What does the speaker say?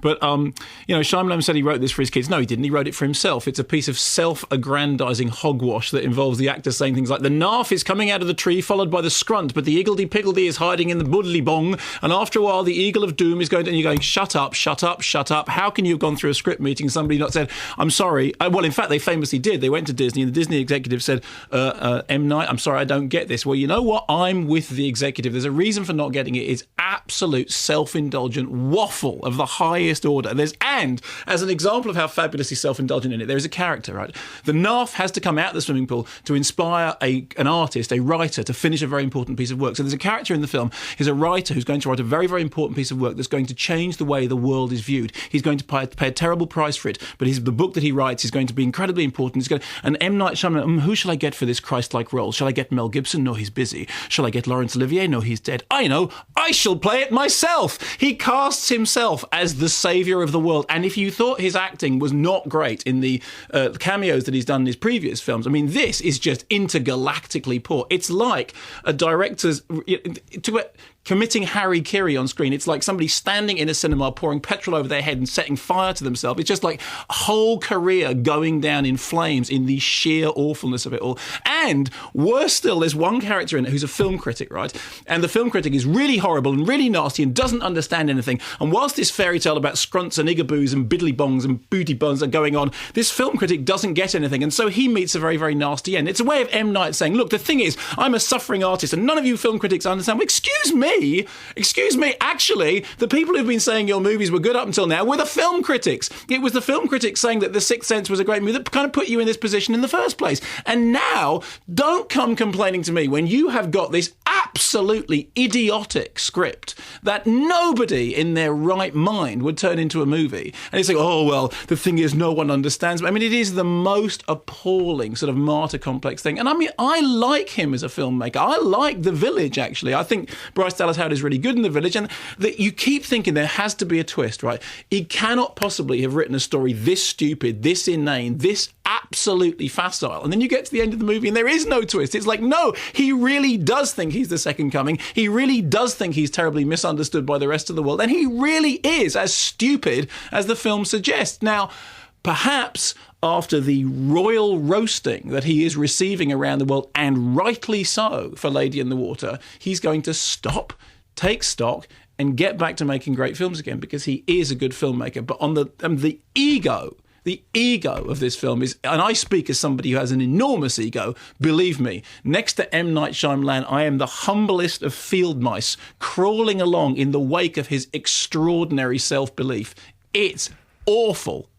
But, Shyamalan said he wrote this for his kids. No, he didn't. He wrote it for himself. It's a piece of self-aggrandising hogwash that involves the actor saying things like, the narf is coming out of the tree, followed by the scrunt, but the iggledy-piggledy is hiding in the boodly-bong, and after a while, the eagle of doom is going to... And you're going, shut up, shut up, shut up. How can you have gone through a script meeting and somebody not said, I'm sorry? Well, in fact, they famously did. They went to Disney, and the Disney executive said, M. Night, I'm sorry, I don't get this. Well, you know what? I'm with the executive. There's a reason for not getting it. It's absolute self-indulgent waffle of the highest order. And as an example of how fabulously self-indulgent in it, there is a character, right? The narf has to come out of the swimming pool to inspire an artist, a writer, to finish a very important piece of work. So there's a character in the film who's a writer who's going to write a very, very important piece of work that's going to change the way the world is viewed. He's going to pay a terrible price for it, but the book that he writes is going to be incredibly important. And M. Night Shyamalan, who shall I get for this Christ-like role? Shall I get Mel Gibson? No, he's busy. Shall I get Laurence Olivier? No, he's dead. I know. I shall play it myself. He casts himself as the saviour of the world. And if you thought his acting was not great in the cameos that he's done in his previous films, I mean, this is just intergalactically poor. It's like a director's... committing Harry-Kiri on screen. It's like somebody standing in a cinema, pouring petrol over their head and setting fire to themselves. It's just like a whole career going down in flames in the sheer awfulness of it all. And worse still, there's one character in it who's a film critic, right? And the film critic is really horrible and really nasty and doesn't understand anything. And whilst this fairy tale about scrunts and igaboos and biddly bongs and booty buns are going on, this film critic doesn't get anything. And so he meets a very, very nasty end. It's a way of M. Night saying, look, the thing is, I'm a suffering artist and none of you film critics understand. Well, excuse me, actually, the people who've been saying your movies were good up until now were the film critics. It was the film critics saying that The Sixth Sense was a great movie that kind of put you in this position in the first place. And now, don't come complaining to me when you have got this absolutely idiotic script that nobody in their right mind would turn into a movie. And it's like, oh, well, the thing is, no one understands. I mean, it is the most appalling sort of martyr complex thing. And I mean, I like him as a filmmaker. I like The Village, actually. I think Bryce Dallas Howard is really good in The Village, and that you keep thinking there has to be a twist, right? He cannot possibly have written a story this stupid, this inane, this absolutely facile. And then you get to the end of the movie and there is no twist. It's like, no, he really does think he's the second coming. He really does think he's terribly misunderstood by the rest of the world. And he really is as stupid as the film suggests. Now, perhaps after the royal roasting that he is receiving around the world, and rightly so for Lady in the Water, he's going to stop, take stock, and get back to making great films again, because he is a good filmmaker. But on the ego of this film is, and I speak as somebody who has an enormous ego, believe me, next to M. Night Shyamalan, I am the humblest of field mice crawling along in the wake of his extraordinary self-belief. It's awful.